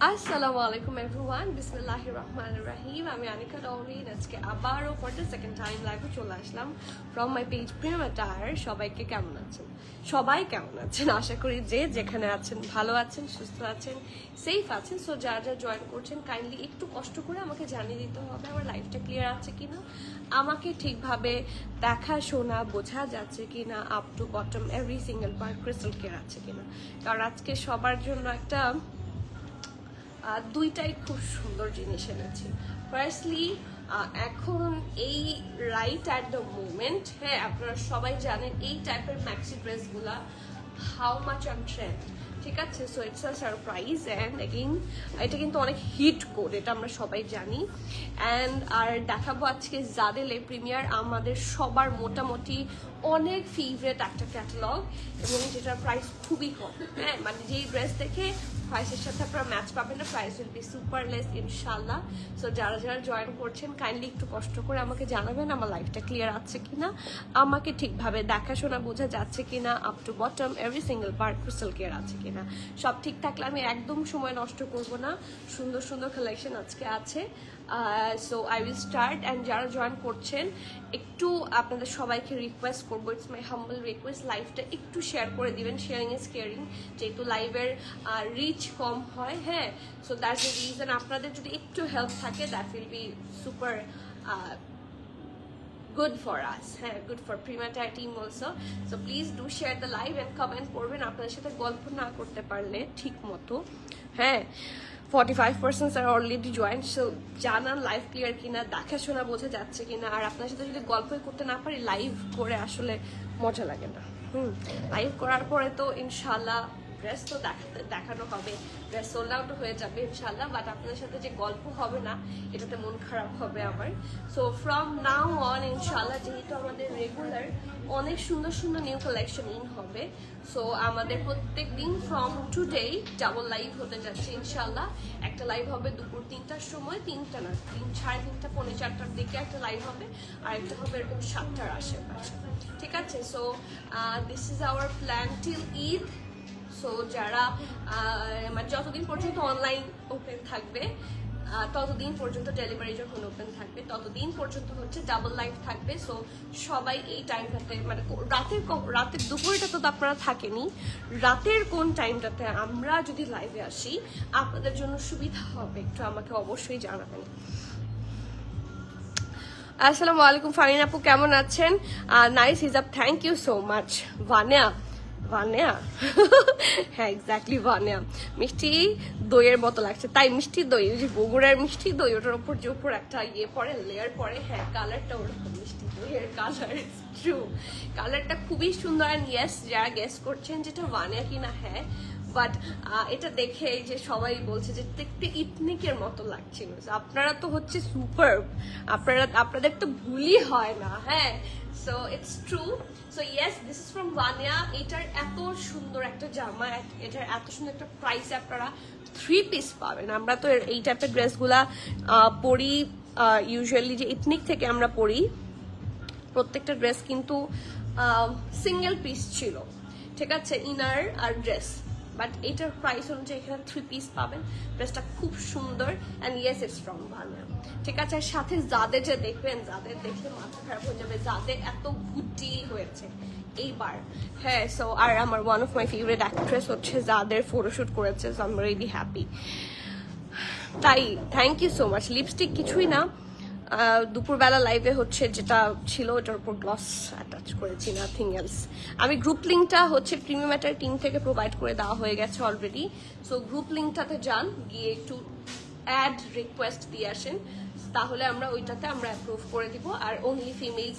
আসসালামু আলাইকুম এভরিওয়ান, বিসমিল্লাহির রহমানির রহিম। আমি আনিকা ডরিন। আজকে আবারও ফর দ্য সেকেন্ড টাইম লাইভে চলে আসলাম from my page premium attire. সবাইকে কেমন আছেন? সবাই কেমন আছেন? আশা করি যে যেখানে আছেন ভালো আছেন, সুস্থ আছেন, সেফ আছেন। সো যারা যারা জয়েন করছেন কাইন্ডলি একটু কষ্ট করে আমাকে জানিয়ে দিতে হবে আমার লাইফটা ক্লিয়ার আছে কিনা, আমাকে ঠিকভাবে দেখা শোনা বোঝা যাচ্ছে কিনা, up to bottom every single part crystal clear আছে কিনা। কারণ আজকে সবার জন্য একটা দুইটাই খুব সুন্দর জিনিস এনেছি। ফার্স্টলি এখন এই রাইট অ্যাট দ্য মোমেন্ট, হ্যাঁ আপনারা সবাই জানেন এই টাইপের ম্যাক্সি ড্রেসগুলা হাউ মাচ অন ট্রেন্ড, ঠিক আছে? So it's a surprise and again এটা কিন্তু অনেক হিট কোড, এটা আমরা সবাই জানি। অ্যান্ড আর দেখাবো আজকে জাদেলে প্রিমিয়ার আমাদের সবার মোটামুটি অনেক ফেভারিট একটা ক্যাটালগ, এবং যেটার প্রাইস খুবই কম। হ্যাঁ মানে যেই ড্রেস দেখে প্রাইসের সাথে আপনারা ম্যাচ পাবেন না, price will be super less ইনশাল্লাহ। সো যারা যারা জয়েন করছেন কাইন্ডলি একটু কষ্ট করে আমাকে জানাবেন আমার লাইফটা ক্লিয়ার আছে কিনা, আমাকে ঠিকভাবে দেখাশোনা বোঝা যাচ্ছে কিনা, up to bottom every single part crystal clear আছে কিনা। সব ঠিক থাকলে আমি একদম সময় নষ্ট করব না, সুন্দর সুন্দর কালেকশন আজকে আছে। So I will start. And যারা জয়েন করছেন একটু আপনাদের সবাইকে রিকোয়েস্ট করবো, ইটস মাই হাম্বল রিকোয়েস্ট, লাইভটা একটু শেয়ার করে দিবেন। শেয়ারিং ইজ কেয়ারিং, যেহেতু লাইভের রিচ কম হয়। হ্যাঁ, সো দ্যাটস দ্য রিজন। আপনাদের যদি একটু হেল্প থাকে that will be super good for us, হ্যাঁ, good for Prima Attire team also. So please do share the live and comment করবেন আপনাদের সাথে গল্প না করতে পারলে ঠিক মতো। হ্যাঁ, 45% are already joined, so জানান লাইভ ক্লিয়ার কিনা, দেখাশোনা বোঝা যাচ্ছে কিনা। আর আপনার সাথে যদি গল্পই করতে না পারি লাইভ করে আসলে মজা লাগে না। লাইভ করার পরে তো ইনশাল্লাহ ড্রেস তো দেখানো হবে, ড্রেস সোল্ড আউট হয়ে যাবে ইনশাল্লাহ, বাট আপনাদের সাথে যে গল্প হবে না এটাতে মন খারাপ হবে আমার। সো ফ্রম নাও অন ইনশাল্লাহ, যেহেতু আমাদের রেগুলার অনেক সুন্দর সুন্দর নিউ কালেকশন ইন হবে, সো আমাদের প্রত্যেক দিন ফ্রম টুডেই ডাবল লাইভ হতে যাচ্ছে ইনশাল্লাহ। একটা লাইভ হবে দুপুর 3টার সময়, 3টা না 3:30 পৌনে 4টার দিকে একটা লাইভ হবে, আর একটা হবে এরকম 7টার আশেপাশে, ঠিক আছে? So this is our plan till Eid. So যারা মানে যতদিন পর্যন্ত অনলাইন ওপেন থাকবে, ততদিন পর্যন্ত ডেলিভারি যখন ওপেন থাকবে ততদিন পর্যন্ত হচ্ছে ডাবল লাইভ থাকবে। সো সবাই এই টাইমটাতে মানে রাতের দুপুরটা তো আপনারা থাকেনি, রাতের কোন টাইমটাতে আমরা যদি লাইভে আসি আপনাদের জন্য সুবিধা হবে একটু আমাকে অবশ্যই জানাবেন। আসসালামু আলাইকুম ফারিন আপু, কেমন আছেন? নাইস হিজাব, থ্যাংক ইউ সো মাচ। ভানিয়া হ্যাঁ এক্স্যাক্টলি ভানিয়া, মিষ্টি দইয়ের মতো লাগছে, তাই মিষ্টি দই, ওই যে বগুড়ার মিষ্টি দই, ওটার উপর যে উপর একটা ইয়ে পরে লেয়ার পরে, হ্যাঁ কালারটা ওরকম মিষ্টি দইয়ের কালার, ট্রু কালারটা খুবই সুন্দর। অ্যান্ড ইয়েস, যারা গেস করছেন যেটা ভানিয়া কিনা, হ্যাঁ বাট এটা দেখে যে সবাই বলছে যে দেখতে ইথনিকের মতো লাগছিল। আপনারা তো হচ্ছে সুপারব, আপনাদের তো ভুলই হয় না। হ্যাঁ, so it's true. So yes, this is from Vania. এটার এত সুন্দর একটা জামা, এটার এত সুন্দর একটা প্রাইসে আপনারা 3 পিস পাবেন। আমরা তো এই টাইপের ড্রেসগুলা পরি ইউজুয়ালি, যে ইথনিক থেকে আমরা পরি, প্রত্যেকটা ড্রেস কিন্তু সিঙ্গেল পিস ছিল, ঠিক আছে, ইনার আর ড্রেস। বাট এটার প্রাইস অনুযায়ী এখানে 3 পিস পাবেন। ড্রেসটা খুব সুন্দর অ্যান্ড ইয়েস ইটস ফ্রম ভানিয়া, ঠিক আছে? আর সাথে যাদের যে দেখবেন, যাদের দেখলে মাথা খারাপ হয়ে যাবে, যাদের এত বুটি হয়েছে এইবার। হ্যাঁ, সো আর আমার one of my favourite actress হচ্ছে যাদের ফটোশুট করেছে, so I am really happy. তাই thank you so much. Lipstick কিছুই না, দুপুরবেলা লাইভে হচ্ছে যেটা ছিল ওটার উপর গ্লস অ্যাটাচ করেছি, নাথিং এলস। আমি গ্রুপ লিঙ্কটা হচ্ছে প্রিমিয়াম অ্যাটায়ার টিম থেকে প্রোভাইড করে দেওয়া হয়ে গেছে অলরেডি। সো গ্রুপ লিঙ্কটাতে যান, গিয়ে একটু অ্যাড রিকোয়েস্ট দিয়ে আসেন, তাহলে আমরা ওইটাতে আমরা অ্যাপ্রুভ করে দিব। আর অনলি ফিমেলস